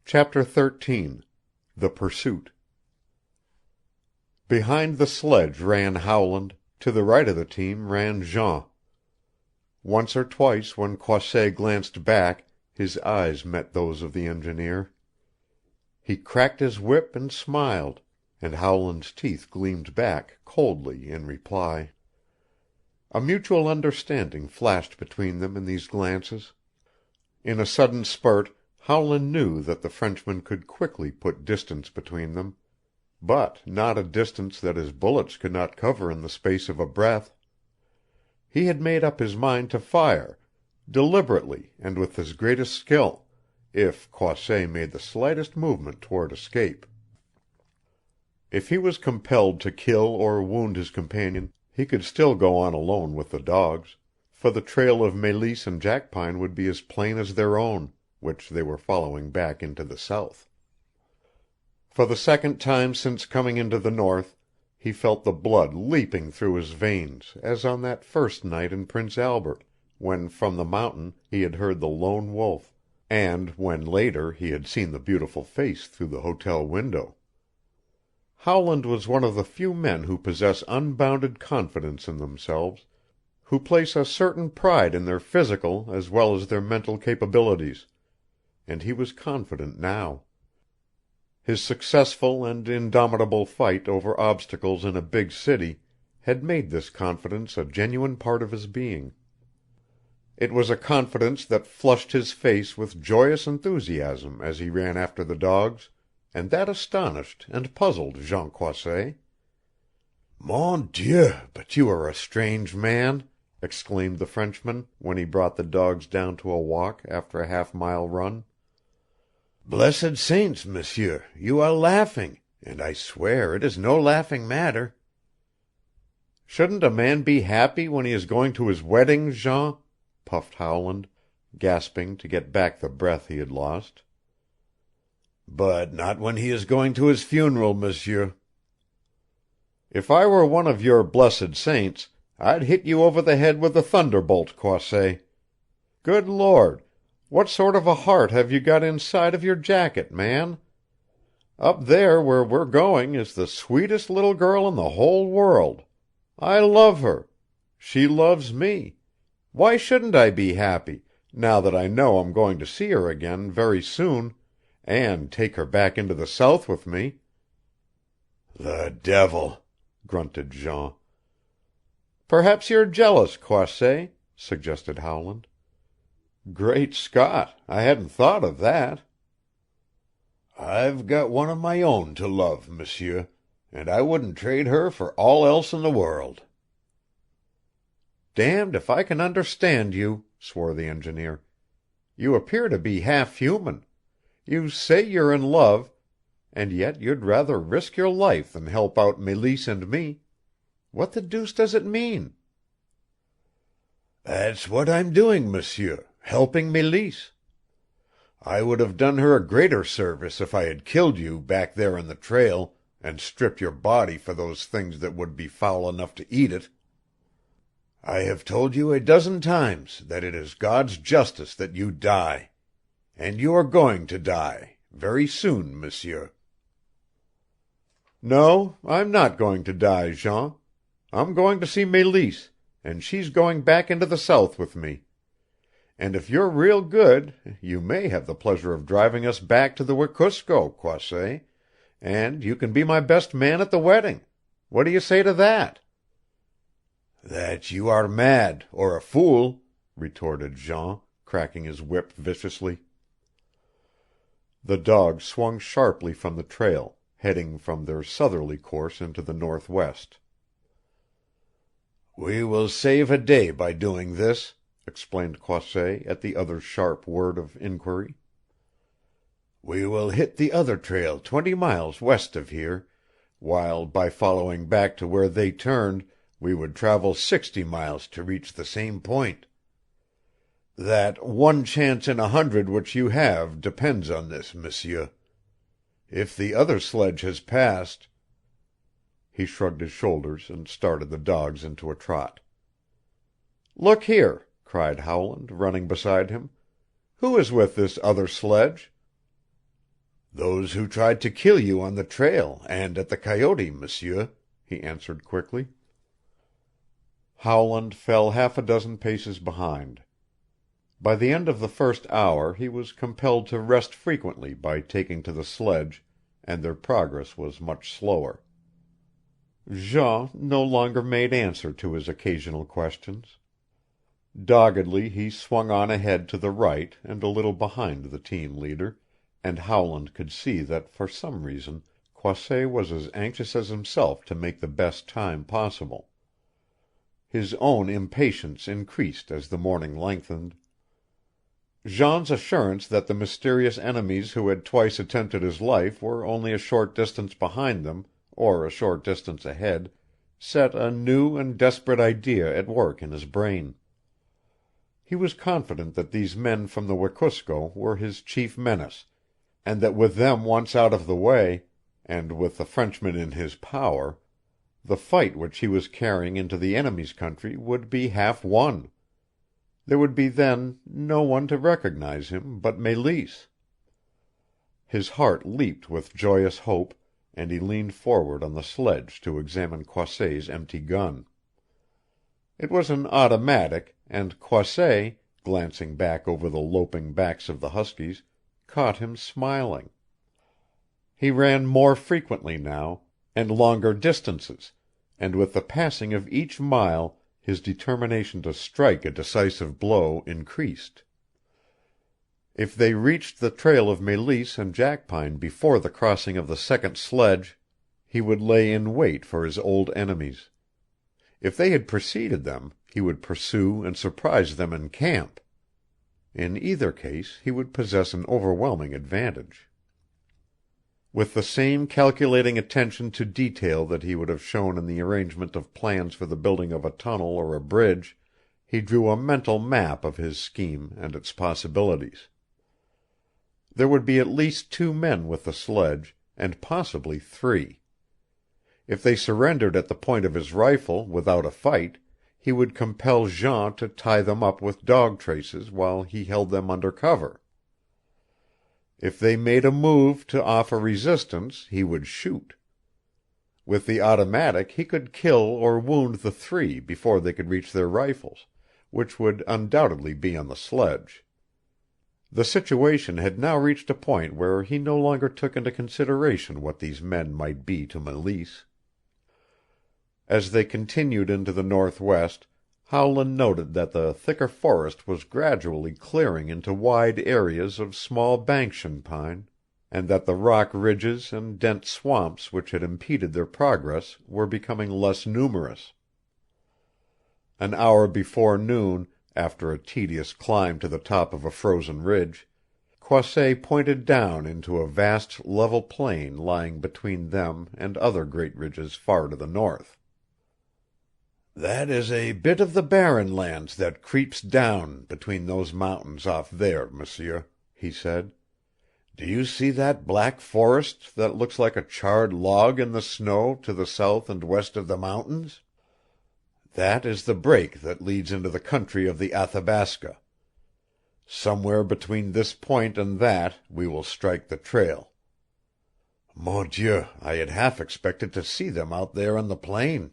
Chapter 13. The Pursuit. Behind the sledge ran Howland, to the right of the team ran Jean. Once or twice when Croisset glanced back his eyes met those of the engineer. He cracked his whip and smiled, and Howland's teeth gleamed back coldly in reply. A mutual understanding flashed between them in these glances. In a sudden spurt Howland knew that the Frenchman could quickly put distance between them, but not a distance that his bullets could not cover in the space of a breath. He had made up his mind to fire, deliberately and with his greatest skill, if Croisset made the slightest movement toward escape. If he was compelled to kill or wound his companion, he could still go on alone with the dogs, for the trail of Mélisse and Jackpine would be as plain as their own, which they were following back into the south. For the second time since coming into the north he felt the blood leaping through his veins as on that first night in Prince Albert, when from the mountain he had heard the lone wolf, and when later he had seen the beautiful face through the hotel window. Howland was one of the few men who possess unbounded confidence in themselves, who place a certain pride in their physical as well as their mental capabilities, and he was confident now. His successful and indomitable fight over obstacles in a big city had made this confidence a genuine part of his being. It was a confidence that flushed his face with joyous enthusiasm as he ran after the dogs, and that astonished and puzzled Jean Croisset. "Mon Dieu, but you are a strange man!" exclaimed the Frenchman when he brought the dogs down to a walk after a half-mile run. "Blessed saints, monsieur, you are laughing, and I swear it is no laughing matter." "Shouldn't a man be happy when he is going to his wedding, Jean?" puffed Howland, gasping to get back the breath he had lost. "But not when he is going to his funeral, monsieur." "If I were one of your blessed saints, I'd hit you over the head with a thunderbolt, Croisset. Good Lord, what sort of a heart have you got inside of your jacket, man? Up there where we're going is the sweetest little girl in the whole world. I love her. She loves me. Why shouldn't I be happy, now that I know I'm going to see her again very soon, and take her back into the South with me?" "The devil!" grunted Jean. "Perhaps you're jealous, Croisset," suggested Howland. "Great Scott, I hadn't thought of that." "I've got one of my own to love, monsieur, and I wouldn't trade her for all else in the world." "Damned if I can understand you," swore the engineer. "You appear to be half human. You say you're in love, and yet you'd rather risk your life than help out Mélisse and me. What the deuce does it mean?" "That's what I'm doing, monsieur, helping Mélisse. I would have done her a greater service if I had killed you back there on the trail and stripped your body for those things that would be foul enough to eat it. I have told you a dozen times that it is God's justice that you die. And you are going to die very soon, monsieur." "No, I'm not going to die, Jean. I'm going to see Mélisse, and she's going back into the South with me. And if you're real good you may have the pleasure of driving us back to the Wekusko, Croisset, and you can be my best man at the wedding. What do you say to that?" "That you are mad or a fool," retorted Jean, cracking his whip viciously. The dogs swung sharply from the trail, heading from their southerly course into the northwest. "We will save a day by doing this," explained Croisset at the other's sharp word of inquiry. "We will hit the other trail 20 miles west of here, while by following back to where they turned we would travel 60 miles to reach the same point. That one chance in 100 which you have depends on this, monsieur. If the other sledge has passed—" He shrugged his shoulders and started the dogs into a trot. "Look here," cried Howland, running beside him. "Who is with this other sledge?" "Those who tried to kill you on the trail and at the coyote, M'sieu," he answered quickly. Howland fell half a dozen paces behind. By the end of the first hour he was compelled to rest frequently by taking to the sledge, and their progress was much slower. Jean no longer made answer to his occasional questions. Doggedly he swung on ahead to the right and a little behind the team leader, and Howland could see that for some reason Croisset was as anxious as himself to make the best time possible. His own impatience increased as the morning lengthened. Jean's assurance that the mysterious enemies who had twice attempted his life were only a short distance behind them, or a short distance ahead, set a new and desperate idea at work in his brain. He was confident that these men from the Wekusko were his chief menace, and that with them once out of the way, and with the Frenchmen in his power, the fight which he was carrying into the enemy's country would be half won. There would be then no one to recognize him but Mélisse. His heart leaped with joyous hope, and he leaned forward on the sledge to examine Croisset's empty gun. It was an automatic, and Croisset, glancing back over the loping backs of the huskies, caught him smiling. He ran more frequently now, and longer distances, and with the passing of each mile his determination to strike a decisive blow increased. If they reached the trail of Mélisse and Jackpine before the crossing of the second sledge, he would lay in wait for his old enemies. If they had preceded them, he would pursue and surprise them in camp. In either case he would possess an overwhelming advantage. With the same calculating attention to detail that he would have shown in the arrangement of plans for the building of a tunnel or a bridge, he drew a mental map of his scheme and its possibilities. There would be at least 2 men with the sledge, and possibly 3. If they surrendered at the point of his rifle without a fight, he would compel Jean to tie them up with dog traces while he held them under cover. If they made a move to offer resistance he would shoot. With the automatic he could kill or wound the 3 before they could reach their rifles, which would undoubtedly be on the sledge. The situation had now reached a point where he no longer took into consideration what these men might be to Mélisse. As they continued into the northwest, Howland noted that the thicker forest was gradually clearing into wide areas of small banksian pine, and that the rock ridges and dense swamps which had impeded their progress were becoming less numerous. An hour before noon, after a tedious climb to the top of a frozen ridge, Croisset pointed down into a vast level plain lying between them and other great ridges far to the north. "That is a bit of the Barren Lands that creeps down between those mountains off there, M'sieu," he said. "Do you see that black forest that looks like a charred log in the snow to the south and west of the mountains? That is the break that leads into the country of the Athabasca. Somewhere between this point and that we will strike the trail. Mon Dieu, I had half expected to see them out there on the plain."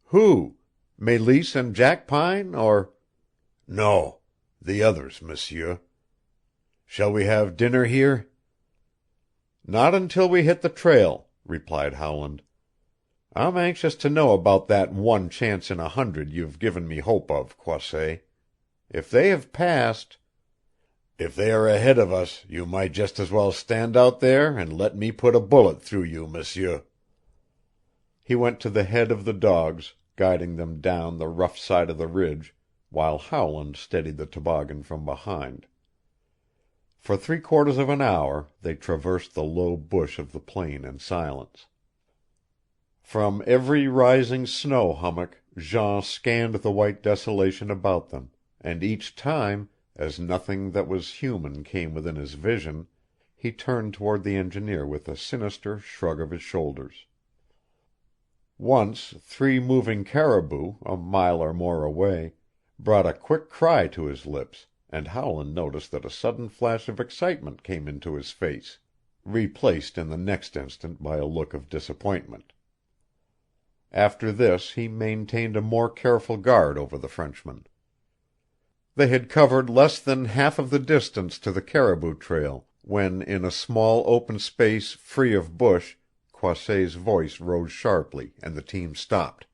"Who? Mélisse and Jackpine, or—" "No, the others, M'sieu. Shall we have dinner here?" "Not until we hit the trail," replied Howland. "I'm anxious to know about that one chance in 100 you've given me hope of, Croisset. If they have passed—" "If they are ahead of us you might just as well stand out there and let me put a bullet through you, M'sieu." He went to the head of the dogs, guiding them down the rough side of the ridge, while Howland steadied the toboggan from behind. For 3/4 of an hour they traversed the low bush of the plain in silence. From every rising snow hummock Jean scanned the white desolation about them, and each time, as nothing that was human came within his vision, he turned toward the engineer with a sinister shrug of his shoulders. Once 3 moving caribou, a mile or more away, brought a quick cry to his lips, and Howland noticed that a sudden flash of excitement came into his face, replaced in the next instant by a look of disappointment. After this he maintained a more careful guard over the Frenchman. They had covered less than half of the distance to the caribou trail when in a small open space free of bush Croisset's voice rose sharply and the team stopped.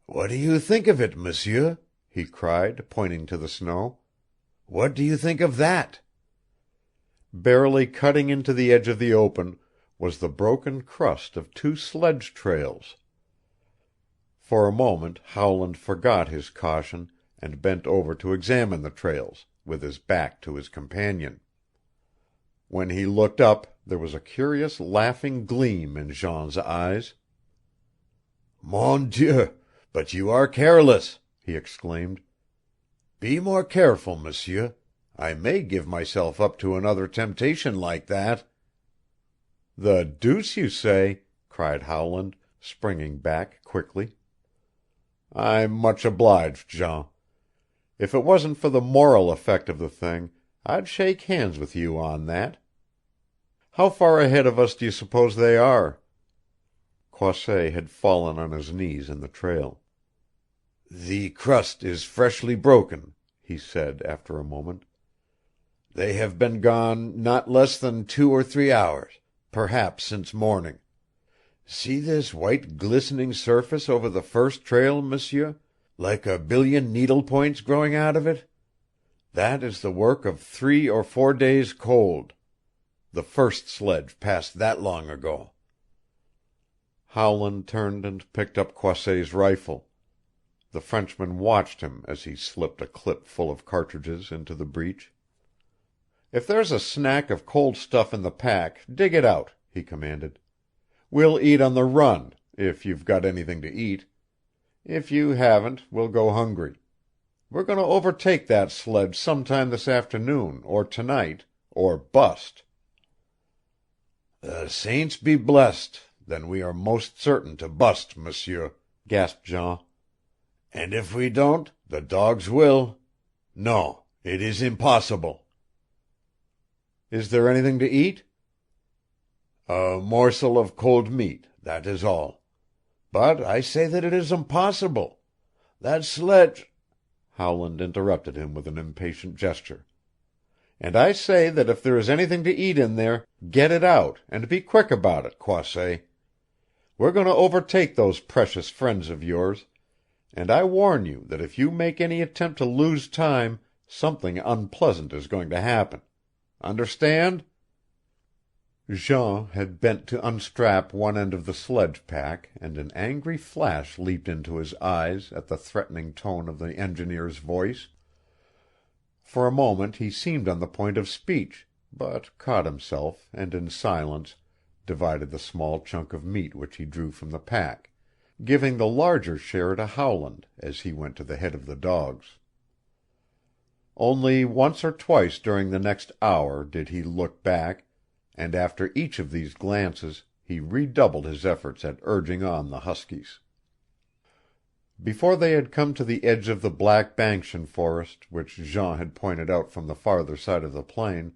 "What do you think of it, monsieur?" he cried, pointing to the snow. "What do you think of that?" Barely cutting into the edge of the open was the broken crust of two sledge trails. For a moment Howland forgot his caution and bent over to examine the trails, with his back to his companion. When he looked up there was a curious laughing gleam in Jean's eyes. "Mon Dieu, but you are careless!" he exclaimed. "Be more careful, monsieur. I may give myself up to another temptation like that." "The deuce you say!" cried Howland, springing back quickly. "I'm much obliged, Jean. If it wasn't for the moral effect of the thing, I'd shake hands with you on that. How far ahead of us do you suppose they are?" Croisset had fallen on his knees in the trail. "The crust is freshly broken," he said after a moment. "They have been gone not less than 2 or 3 hours, perhaps since morning. See this white glistening surface over the first trail, monsieur, like a billion needle points growing out of it? That is the work of 3 or 4 days' cold. The first sledge passed that long ago." Howland turned and picked up Croisset's rifle. The Frenchman watched him as he slipped a clip full of cartridges into the breech. "If there's a snack of cold stuff in the pack, dig it out," he commanded. "We'll eat on the run, if you've got anything to eat. If you haven't, we'll go hungry. We're going to overtake that sledge sometime this afternoon or tonight, or bust." "The saints be blessed, then we are most certain to bust, monsieur," gasped Jean. "And if we don't, the dogs will. Non, it is impossible." "Is there anything to eat?" "A morsel of cold meat, that is all. But I say that it is impossible. That sledge—" Howland interrupted him with an impatient gesture. "And I say that if there is anything to eat in there, get it out, and be quick about it, Croisset. We're going to overtake those precious friends of yours, and I warn you that if you make any attempt to lose time something unpleasant is going to happen. Understand?" Jean had bent to unstrap one end of the sledge pack, and an angry flash leaped into his eyes at the threatening tone of the engineer's voice. For a moment he seemed on the point of speech, but caught himself and in silence divided the small chunk of meat which he drew from the pack, giving the larger share to Howland as he went to the head of the dogs. Only once or twice during the next hour did he look back, and after each of these glances he redoubled his efforts at urging on the huskies. Before they had come to the edge of the black banskian forest which Jean had pointed out from the farther side of the plain,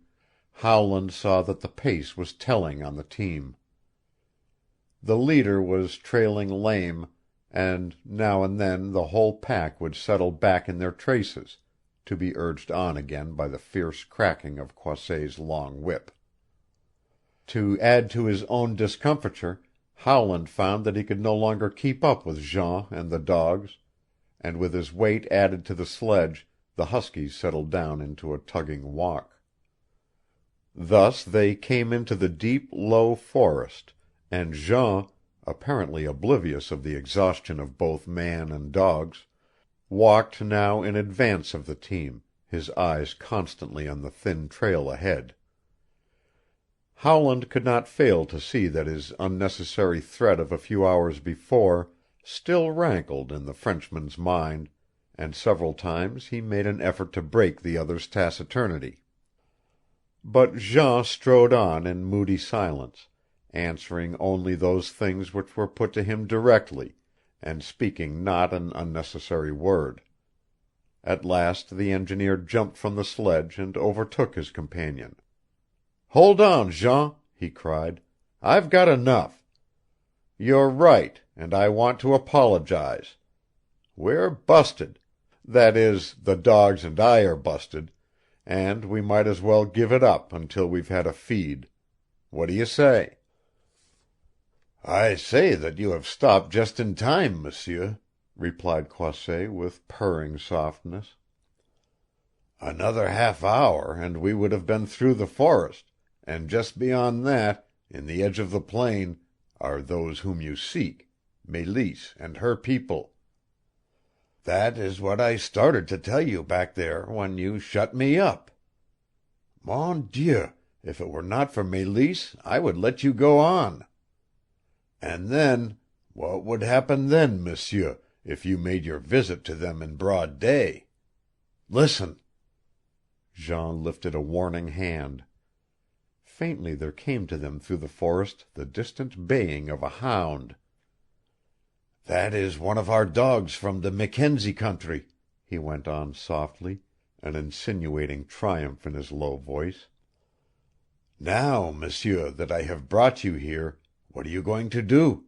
Howland saw that the pace was telling on the team. The leader was trailing lame, and now and then the whole pack would settle back in their traces, to be urged on again by the fierce cracking of Croisset's long whip. To add to his own discomfiture, Howland found that he could no longer keep up with Jean and the dogs, and with his weight added to the sledge the huskies settled down into a tugging walk. Thus they came into the deep, low forest, and Jean, apparently oblivious of the exhaustion of both man and dogs, walked now in advance of the team, his eyes constantly on the thin trail ahead. Howland could not fail to see that his unnecessary threat of a few hours before still rankled in the Frenchman's mind, and several times he made an effort to break the other's taciturnity. But Jean strode on in moody silence, answering only those things which were put to him directly, and speaking not an unnecessary word. At last the engineer jumped from the sledge and overtook his companion. "Hold on, Jean," he cried. "I've got enough. You're right, and I want to apologize. We're busted. That is, the dogs and I are busted, and we might as well give it up until we've had a feed. What do you say?" "I say that you have stopped just in time, monsieur," replied Croisset with purring softness. "Another half hour and we would have been through the forest, and just beyond that, in the edge of the plain, are those whom you seek, Mélisse and her people. That is what I started to tell you back there when you shut me up. Mon Dieu, if it were not for Mélisse I would let you go on. And then what would happen then, monsieur, if you made your visit to them in broad day? Listen!" Jean lifted a warning hand. Faintly there came to them through the forest the distant baying of a hound. "That is one of our dogs from the Mackenzie country," he went on softly, an insinuating triumph in his low voice. "Now, monsieur, that I have brought you here, what are you going to do?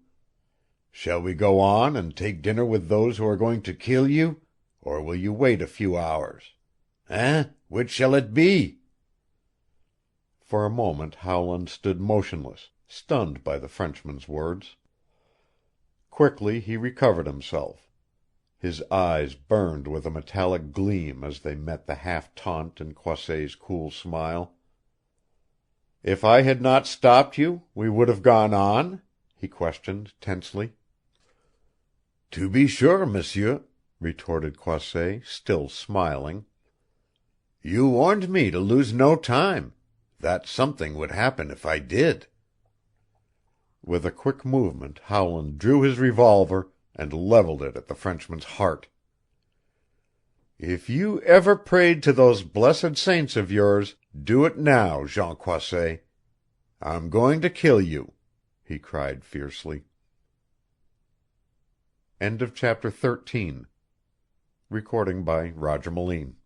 Shall we go on and take dinner with those who are going to kill you, or will you wait a few hours? Which shall it be?" For a moment Howland stood motionless, stunned by the Frenchman's words. Quickly he recovered himself. His eyes burned with a metallic gleam as they met the half taunt in Croisset's cool smile. "If I had not stopped you, we would have gone on?" he questioned tensely. "To be sure, monsieur," retorted Croisset, still smiling. "You warned me to lose no time. That something would happen if I did." With a quick movement Howland drew his revolver and leveled it at the Frenchman's heart. "If you ever prayed to those blessed saints of yours, do it now, Jean Croisset. I'm going to kill you," he cried fiercely. Chapter 13. Roger Malean.